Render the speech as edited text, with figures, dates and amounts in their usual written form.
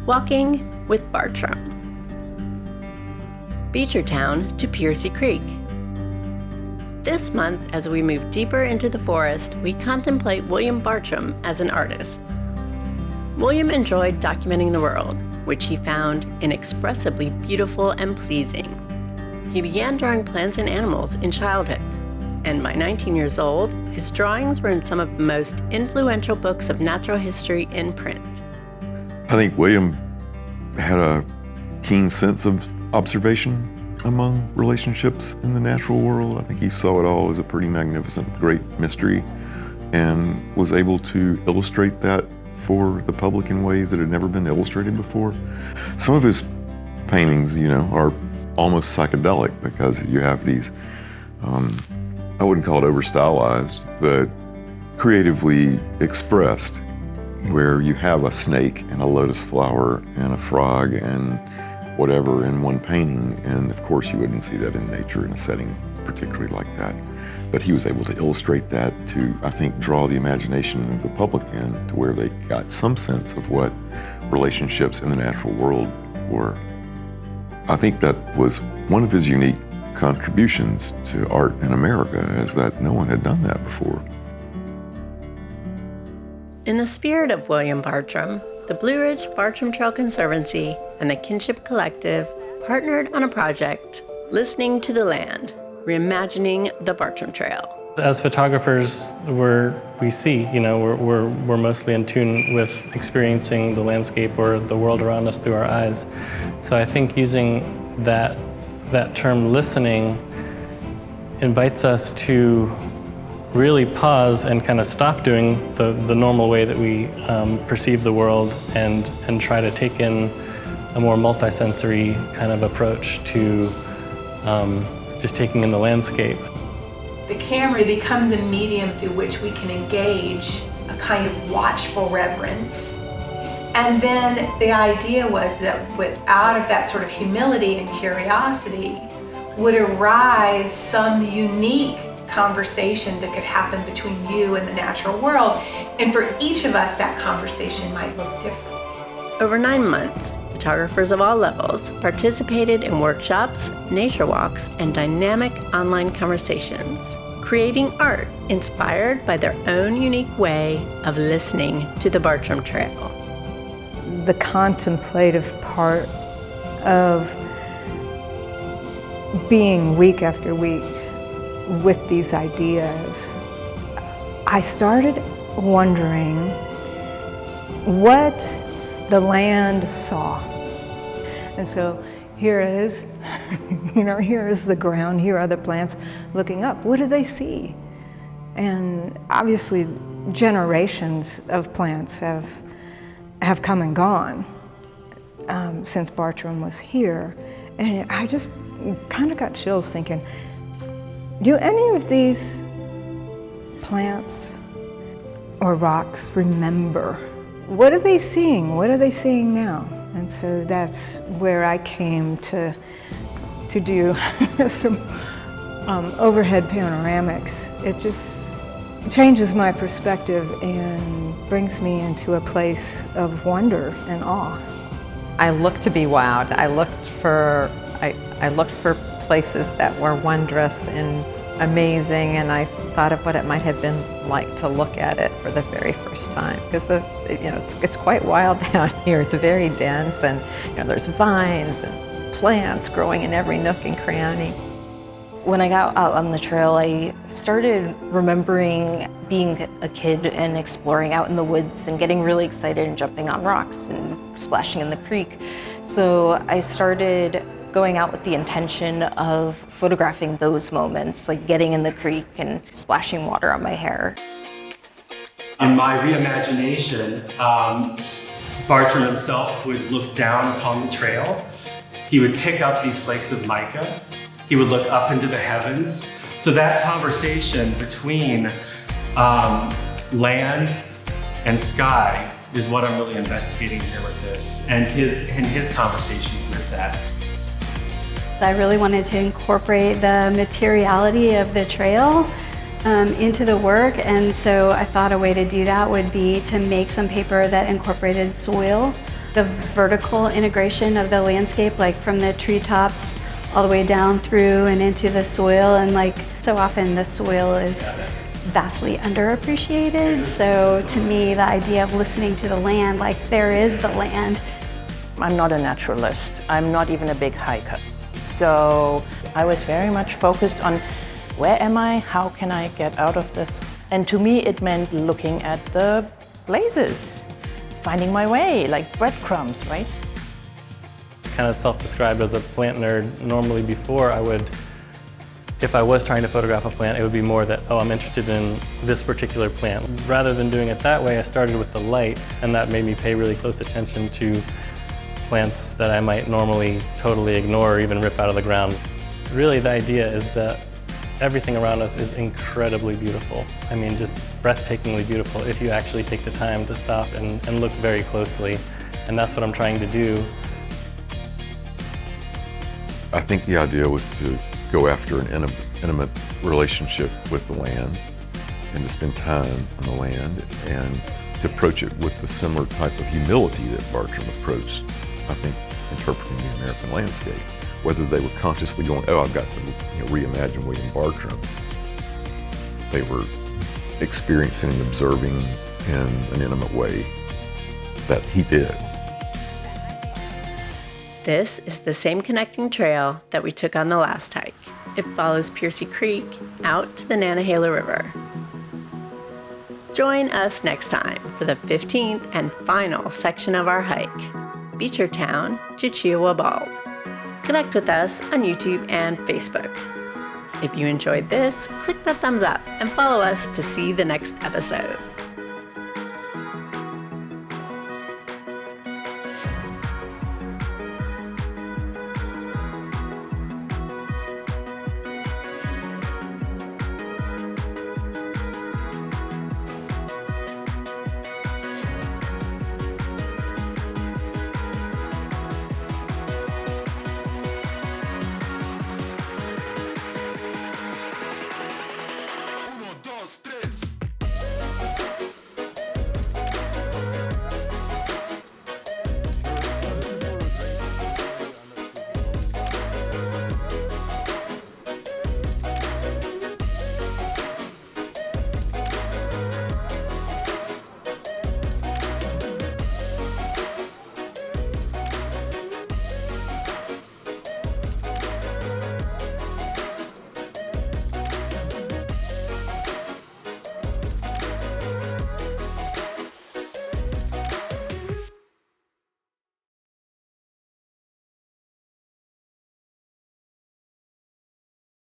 Walking with Bartram. Beechertown to Piercy Creek. This month, as we move deeper into the forest, we contemplate William Bartram as an artist. William enjoyed documenting the world, which he found inexpressibly beautiful and pleasing. He began drawing plants and animals in childhood, and by 19 years old, his drawings were in some of the most influential books of natural history in print. I think William had a keen sense of observation among relationships in the natural world. I think he saw it all as a pretty magnificent, great mystery, and was able to illustrate that for the public in ways that had never been illustrated before. Some of his paintings, are almost psychedelic because you have these, I wouldn't call it over-stylized, but creatively expressed, where you have a snake and a lotus flower and a frog and whatever in one painting, and of course you wouldn't see that in nature in a setting particularly like that. But he was able to illustrate that to, I think, draw the imagination of the public in to where they got some sense of what relationships in the natural world were. I think that was one of his unique contributions to art in America, is that no one had done that before. In the spirit of William Bartram, the Blue Ridge Bartram Trail Conservancy and the Kinship Collective partnered on a project, Listening to the Land, Reimagining the Bartram Trail. As photographers, we're mostly in tune with experiencing the landscape or the world around us through our eyes. So I think using that term listening invites us to really pause and kind of stop doing the normal way that we perceive the world and try to take in a more multisensory kind of approach to just taking in the landscape. The camera becomes a medium through which we can engage a kind of watchful reverence. And then the idea was that out of that sort of humility and curiosity would arise some unique conversation that could happen between you and the natural world. And for each of us, that conversation might look different. Over 9 months, photographers of all levels participated in workshops, nature walks, and dynamic online conversations, creating art inspired by their own unique way of listening to the Bartram Trail. The contemplative part of being week after week with these ideas, I started wondering what the land saw. And so here is, here is the ground, here are the plants looking up. What do they see? And obviously generations of plants have come and gone since Bartram was here. And I just kind of got chills thinking, do any of these plants or rocks remember? What are they seeing? What are they seeing now? And so that's where I came to do some overhead panoramics. It just changes my perspective and brings me into a place of wonder and awe. I looked to be wowed. I looked for places that were wondrous and amazing, and I thought of what it might have been like to look at it for the very first time, because it's quite wild down here. It's very dense, and there's vines and plants growing in every nook and cranny. When I got out on the trail, I started remembering being a kid and exploring out in the woods and getting really excited and jumping on rocks and splashing in the creek. So I started going out with the intention of photographing those moments, like getting in the creek and splashing water on my hair. In my reimagination, Bartram himself would look down upon the trail. He would pick up these flakes of mica. He would look up into the heavens. So that conversation between land and sky is what I'm really investigating here with this, and his conversations with that. I really wanted to incorporate the materiality of the trail into the work, and so I thought a way to do that would be to make some paper that incorporated soil The vertical integration of the landscape, like from the treetops all the way down through and into the soil, and like so often the soil is vastly underappreciated. So to me, the idea of listening to the land, like there is the land. I'm not a naturalist. I'm not even a big hiker. So I was very much focused on where am I? How can I get out of this? And to me, it meant looking at the blazes, finding my way, like breadcrumbs, right? Kind of self-described as a plant nerd. Normally before if I was trying to photograph a plant, it would be more that, oh, I'm interested in this particular plant. Rather than doing it that way, I started with the light, and that made me pay really close attention to plants that I might normally totally ignore or even rip out of the ground. Really, the idea is that everything around us is incredibly beautiful. I mean, just breathtakingly beautiful if you actually take the time to stop and look very closely. And that's what I'm trying to do. I think the idea was to go after an intimate relationship with the land and to spend time on the land and to approach it with the similar type of humility that Bartram approached, I think, interpreting the American landscape. Whether they were consciously going, oh, I've got to reimagine William Bartram, they were experiencing and observing in an intimate way that he did. This is the same connecting trail that we took on the last hike. It follows Piercy Creek out to the Nantahala River. Join us next time for the 15th and final section of our hike, Beechertown to Chiowa Bald. Connect with us on YouTube and Facebook. If you enjoyed this, click the thumbs up and follow us to see the next episode.